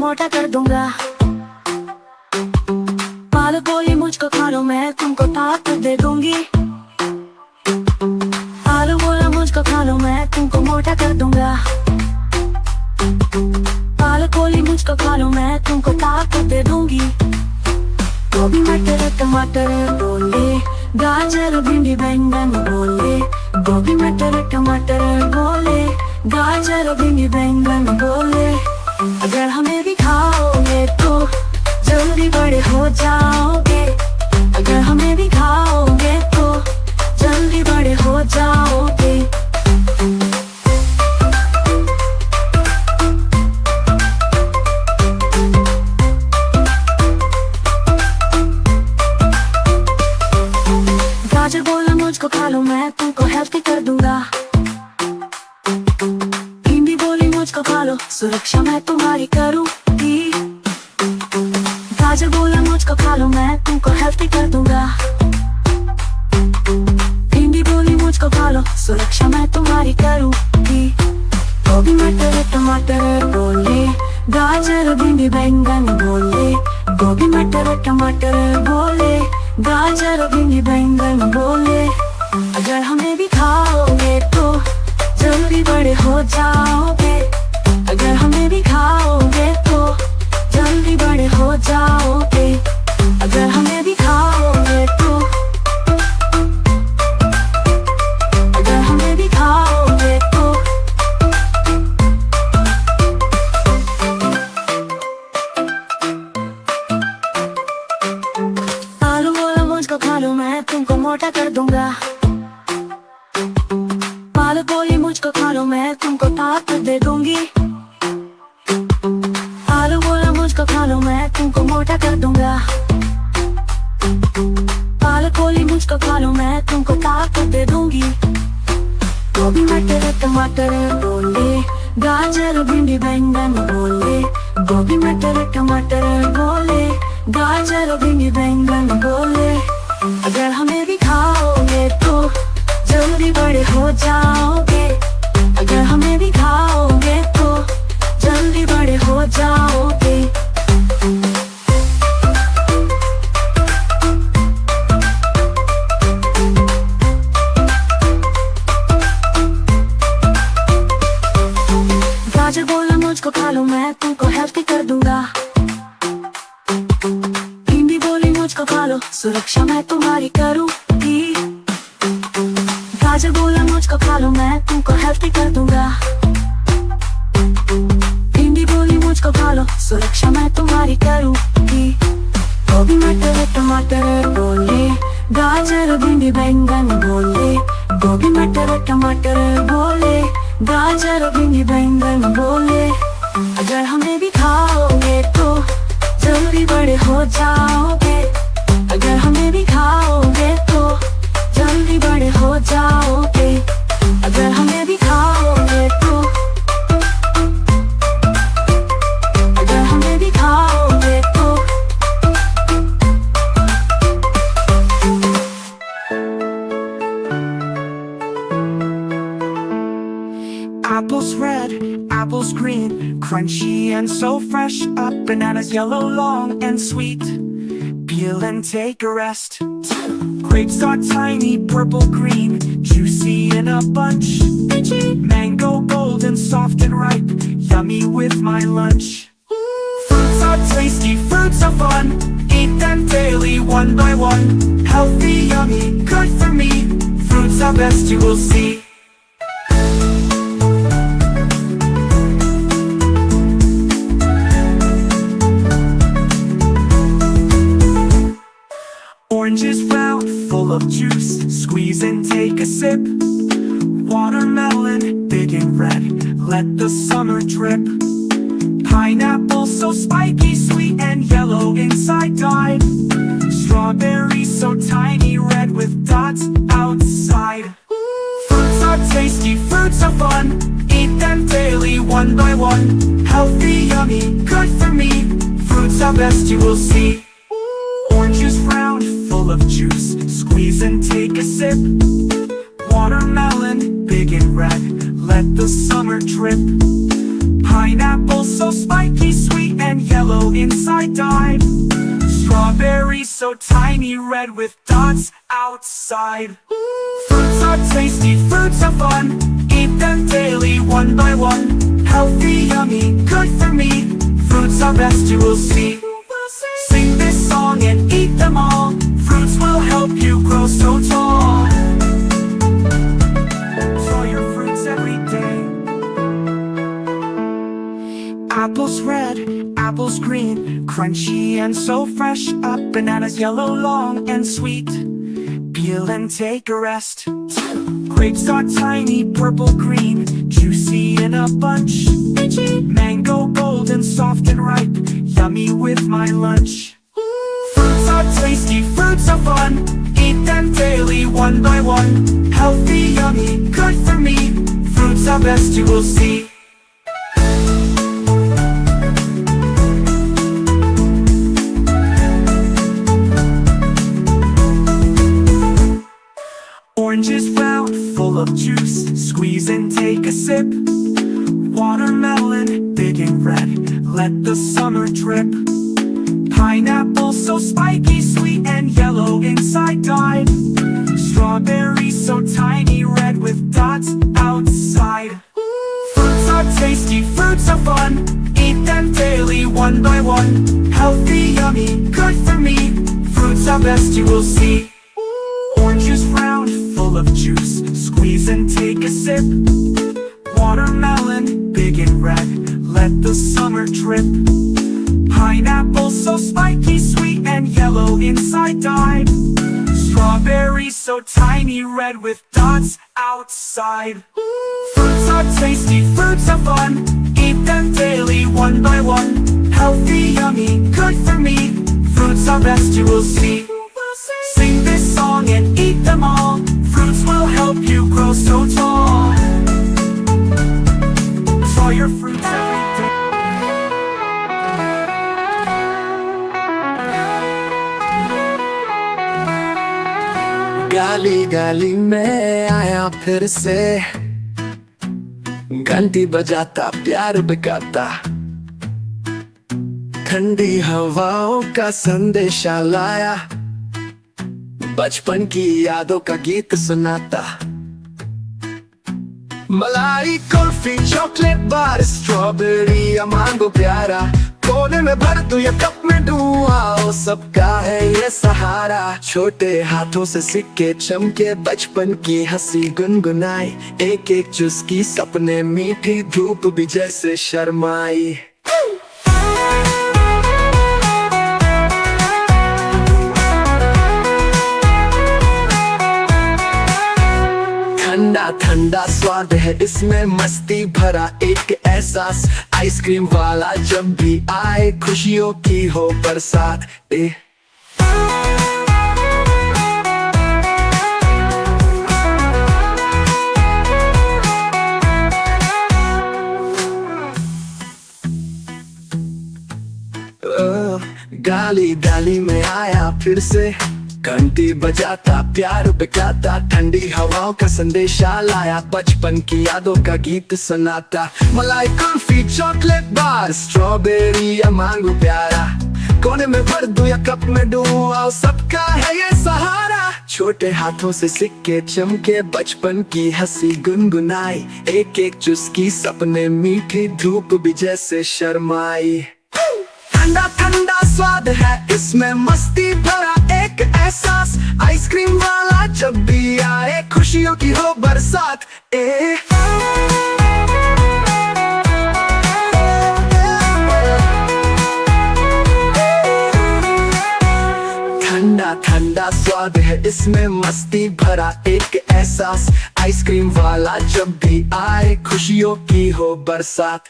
मोटा कर दूंगा। पालो कोई मुझको खा लो, मैं तुमको ताकत दे दूंगी। पालो बोला मुझको खा लो, मैं तुमको मोटा कर दूंगा। पालो कोई मुझको खा लो, मैं तुमको ताकत दे दूंगी। गोभी मटर टमाटर बोले, गाजर भिंडी बैंगन बोले। गोभी मटर टमाटर बोले, गाजर भिंडी बैंगन बोले। अगर हमें भी खाओगे तो जल्दी बड़े हो जाओगे। अगर हमें भी खाओगे तो जल्दी बड़े हो जाओगे। गाजर बोला मुझको खा लो, मैं तुमको हेल्थी कर दूंगा। भिंडी बोली मुझको खा लो, सुरक्षा मैं तुम्हारी करूंगी। गाजर बोला मुझको खा लो, मैं तुमको हेल्थी कर दूंगा। भिंडी बोली मुझको खा लो, सुरक्षा मैं तुम्हारी करूंगी। गोभी मटर टमाटर बोले, गाजर भिंडी बैंगन बोले। गोभी मटर टमाटर बोले, गाजर भिंडी बैंगन बोले। अगर हमें भी खाओगे तो जल्दी बड़े हो जाओगे। अगर हमें भी खाओगे तो जल्दी बड़े हो जाओगे। अगर हमें भी खाओगे तो, अगर हमें भी खाओगे तो। आलू बोला मुझको खा लो, मैं तुमको मोटा कर दूंगा। पालो कोई मुझको खा लो, मैं तुमको ताकत दे दूंगी। आलू बोला मुझको खा लो, मैं तुमको मोटा कर दूंगा। पालो कोई मुझको खा लो, मैं तुमको ताकत दे दूंगी। गोभी मटर टमाटर बोले, गाजर भिंडी बैंगन बोले। गोभी मटर टमाटर बोले, गाजर भिंडी बैंगन बोले। अगर हमें भी खाओगे तो जल्दी बड़े हो जाओगे। अगर हमें भी खाओगे तो जल्दी बड़े हो जाओगे। गाजर बोला मुझको खा लो, मैं तुमको हेल्थी कर दूंगा। भिंडी बोली मुझको खा लो, सुरक्षा मैं तुम्हारी करूंगी। गाजर बोला मुझको खा लो, मैं तुमको हेल्थी कर दूंगा। भिंडी बोली मुझको खा लो, सुरक्षा मैं तुम्हारी करूंगी। गोभी मटर टमाटर बोले, गाजर भिंडी बैंगन बोले। गोभी मटर टमाटर बोले, गाजर भिंडी बैंगन बोले। अगर हमें भी खाओगे तो जल्दी बड़े हो जाओगे। अगर हमें भी खाओगे तो जल्दी बड़े हो जाओगे। अगर हमें भी खाओगे तो, अगर हमें भी खाओगे तो। Apples red, apples green, crunchy and so fresh. Bananas yellow, long and sweet. Peel and take a rest. Grapes are tiny, purple green, juicy in a bunch. Mango golden, soft and ripe, yummy with my lunch. Fruits are tasty, fruits are fun, eat them daily one by one. Healthy, yummy, good for me, fruits are best you will see. Orange is round, full of juice, squeeze and take a sip. Watermelon, big and red, let the summer drip. Pineapple, so spiky, sweet and yellow inside dyed. Strawberry, so tiny, red with dots outside. Fruits are tasty, fruits are fun, eat them daily one by one. Healthy, yummy, good for me, fruits are best you will see. Orange is round, full of juice, squeeze and take a sip. Watermelon, big and red, let the summer drip. Pineapple, so spiky, sweet and inside dyed. Strawberries so tiny, red with dots outside. Fruits are tasty, fruits are fun. Eat them daily, one by one. Healthy, yummy, good for me. Fruits are best, you will see. Sing this song and eat them all. Fruits will help you grow so tall. Enjoy your fruits every day. Apples red, apples green, crunchy and so fresh. Bananas yellow, long and sweet. Peel and take a rest. Grapes are tiny, purple green, juicy in a bunch. Mango golden, soft and ripe, yummy with my lunch. Fruits are tasty, fruits are fun. Eat them daily, one by one. Healthy, yummy, good for me. Fruits are best, you will see. Orange is round, full of juice. Squeeze and take a sip. Watermelon, big and red, let the summer drip. Pineapple so spiky, sweet and yellow, inside dyed. Strawberry so tiny, red with dots outside. Fruits are tasty, fruits are fun. Eat them daily, one by one. Healthy, yummy, good for me. Fruits are best, you will see. Orange is round, full of juice. Squeeze and take a sip. Watermelon, big and red, let the summer drip. Pineapple so spiky, sweet and yellow, inside dyed. Strawberry so tiny, red with dots outside. Fruits are tasty, fruits are fun. Eat them daily, one by one. Healthy, yummy, good for me. Fruits are best, you will see. Sing this song and eat them all. Fruits will help you grow so tall. Enjoy your fruits every day. गाली गाली में आया फिर से, घंटी बजाता प्यार बिकाता, ठंडी हवाओं का संदेशा लाया, बचपन की यादों का गीत सुनाता। मलाई कुल्फी चॉकलेट बार, स्ट्रॉबेरी या मैंगो प्यारा, कोने में भर दूं या कप में दूं, आओ सबका है ये सहारा। छोटे हाथों से सिक्के चमके, बचपन की हंसी गुनगुनाई, एक एक चुस्की सपने मीठी, धूप भी जैसे शर्माई। ठंडा ठंडा स्वाद है इसमें, मस्ती भरा एक एहसास, आइसक्रीम वाला जब भी आए, खुशियों की हो बरसात। गाली गाली में आया फिर से, घंटी बजाता प्यार बिकाता, ठंडी हवाओं का संदेशा लाया, बचपन की यादों का गीत सुनाता। मलाई कुल्फी चॉकलेट बार, स्ट्रॉबेरी या मैंगो प्यारा, कोने में भर दूं या कप में दूं, आओ सबका है ये सहारा। छोटे हाथों से सिक्के चमके, बचपन की हंसी गुनगुनाई, एक एक चुस्की सपने मीठी, धूप भी जैसे शर्माई। ठंडा ठंडा स्वाद है इसमें, मस्ती भरा एक एहसास, आइसक्रीम वाला जब भी आए, खुशियों की हो बरसात। ठंडा ठंडा स्वाद है इसमें, मस्ती भरा एक एहसास, आइसक्रीम वाला जब भी आए, खुशियों की हो बरसात।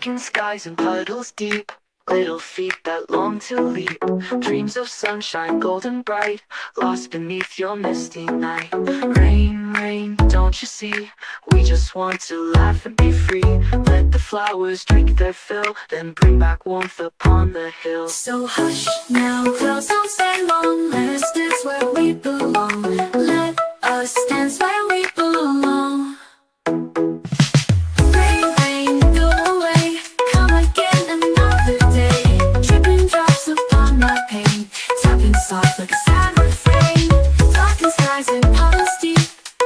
Darkened skies and puddles deep, little feet that long to leap. Dreams of sunshine golden bright, lost beneath your misty night. Rain, rain, don't you see? We just want to laugh and be free. Let the flowers drink their fill, then bring back warmth upon the hill. So hush now, clouds don't stay long. Let us dance where we belong. Let us dance where we belong. Rain, rain, go away. Come again another day. Dripping drops upon my pain, tapping soft like a sad refrain. Darkened skies and puddles deep,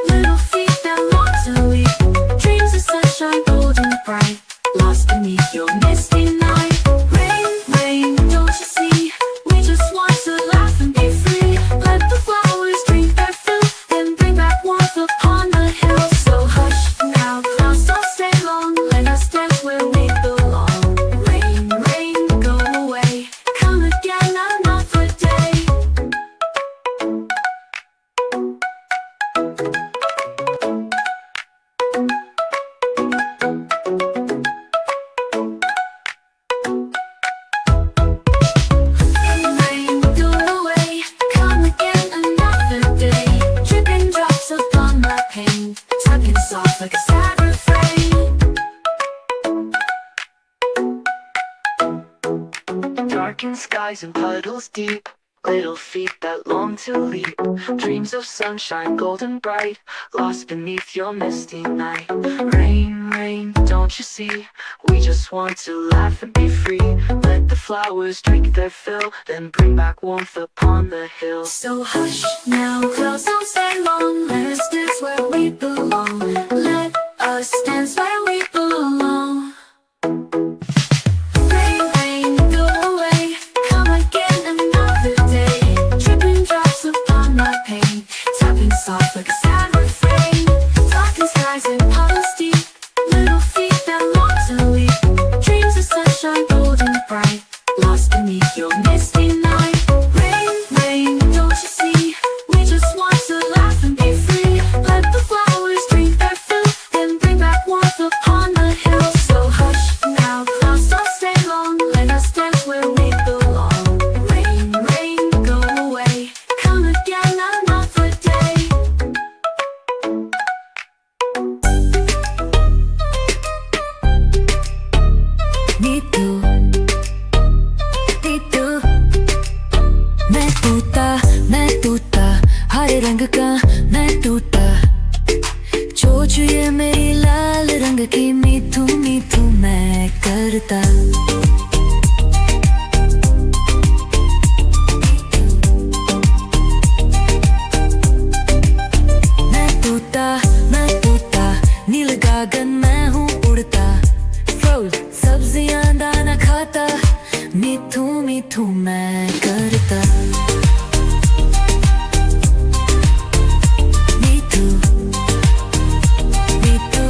little feet that long to leap. Dreams of sunshine golden bright, lost beneath your misty night. Rain, rain, don't you see? We just want to laugh and be free. Let the flowers drink their fill, then bring back warmth upon the hill. So hush now, clouds don't stay long. Let us dance where we belong. Rain, rain, go away. Come again another day. Rain, go away. Come again another day. Dripping drops upon my pain, tugging soft like a sad refrain. Darkened skies and puddles deep, little feet that long to leap. Dreams of sunshine golden bright, lost beneath your misty night. Rain, rain, don't you see? We just want to laugh and be free. Let the flowers drink their fill, then bring back warmth upon the hill. So hush now, clouds don't stay long. Let us dance where we belong. Let us dance where we belong. Rain, rain, go away. Come again another day. Dripping drops upon my pain, tapping soft like a sad refrain. Darkened skies and puddles deep, little feet that long to leap. Dreams of sunshine golden bright, lost beneath your misty night. Rain, rain, don't you see? We just want to laugh and be free. Let the flowers drink their fill, then bring back warmth upon the hill. So hush now, clouds don't stay long. Let us dance where we belong. Rain, rain, go away. Come again another day. Me too, me too. मैं तूता, हरे रंग का मैं तूता। चोच ये मेरी लाल रंग की, मीठू मीठू मैं करता। मैं तूता, नील गागन मैं हूँ उड़ता। फूल सब्जियां दाना खाता, मीठू मीठू मैं करता। मीठू मीठू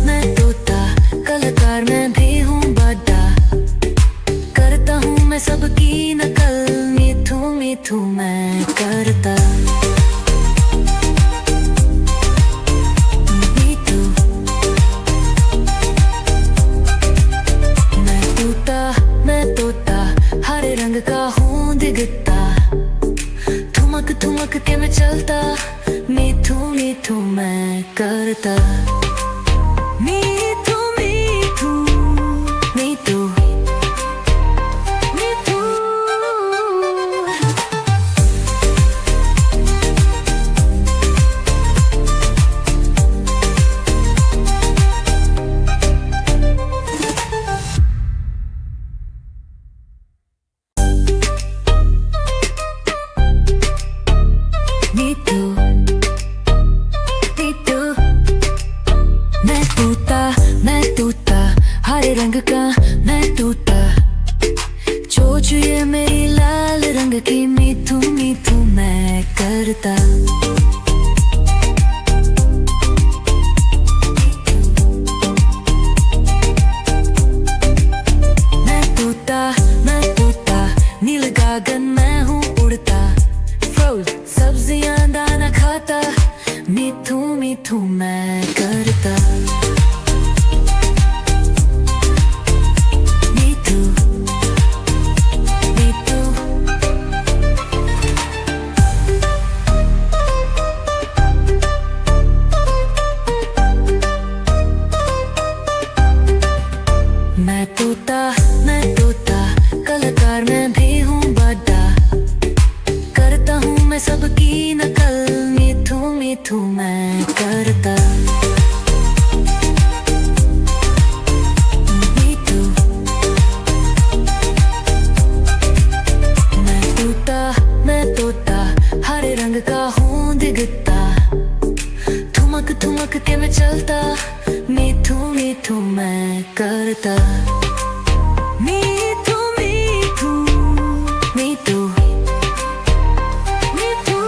मैं तूता, कलाकार मैं भी हूँ बड़ा। करता हूँ मैं सबकी नकल, मीठू मीठू मैं करता। मीठू मैं तोता, हरे रंग का हूँ दिखता। ठुमक ठुमक के मैं चलता, मीठू मीठू मैं करता। मीठू मीठू मीठू मीठू। मीठू मीठू। मैं तूता, हरे रंग का मैं तूता। चोच ये मेरी लाल रंग की, मीठू मीठू मैं करता। मैं तूता, करता मीठू मीठू मीठू मीठू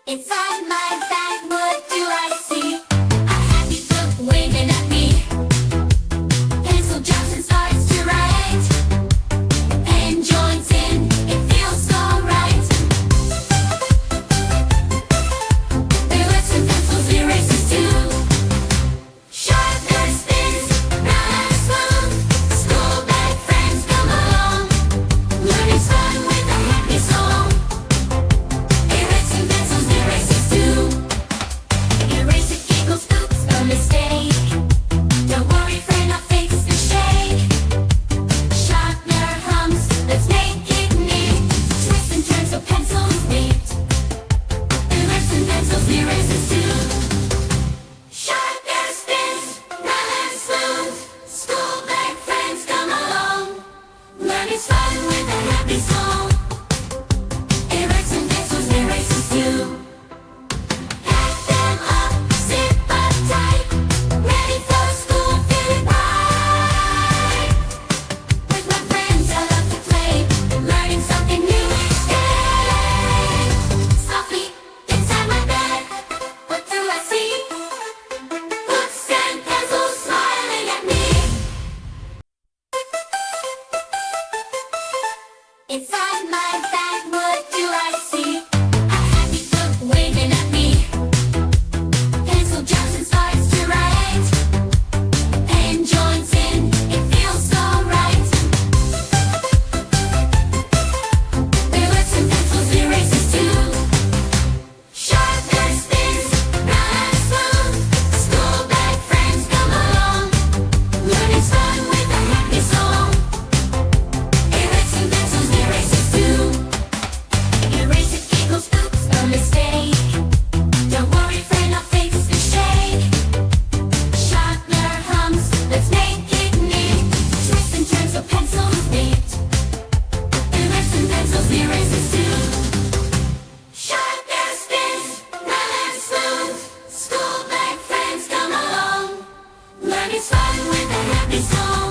Inside my bag, what do I see? A happy book waving at me. Pencil jumps and starts to write. Pen joins in, it feels so right. Erase and pencils, erasers too. Sharpener spins, round and smooth. School bag friends come along. Learning's fun with a happy song. Erasing pencils, erasers too. Eraser giggles, oops, a mistake. Don't worry, friend, I'll fix the shake. Sharpener hums, let's make it neat. Twists and turns so pencils meet. Erasing pencils, erasers too. Sharpener spins, round and smooth. School bag friends come along. Learning's fun with a happy song. Erasing pencils, erasers too. Pack them up, zip up tight. Ready for school, feeling bright. With my friends, I love to play. Learning something new each day. Softly inside my bag, what do I see? Books and pencils smiling at me. Inside my bag, what do I see? A happy book waving at me. Pencil jumps and starts to write. Pen joins in, it feels so right. Erase and pencils, erasers too. Sharpener spins, round and smooth. School bag friends come along. Learning's fun with a happy song. Erasing pencils, erasers too. Eraser giggles, oops, a mistake. Don't worry, friend, I'll fix the shake. Sharpener hums, let's make it neat. Twists and turns so pencils meet. Erasing pencils, erasers too. Sharpener spins, round and smooth. School bag friends come along. Learning's fun with a happy song.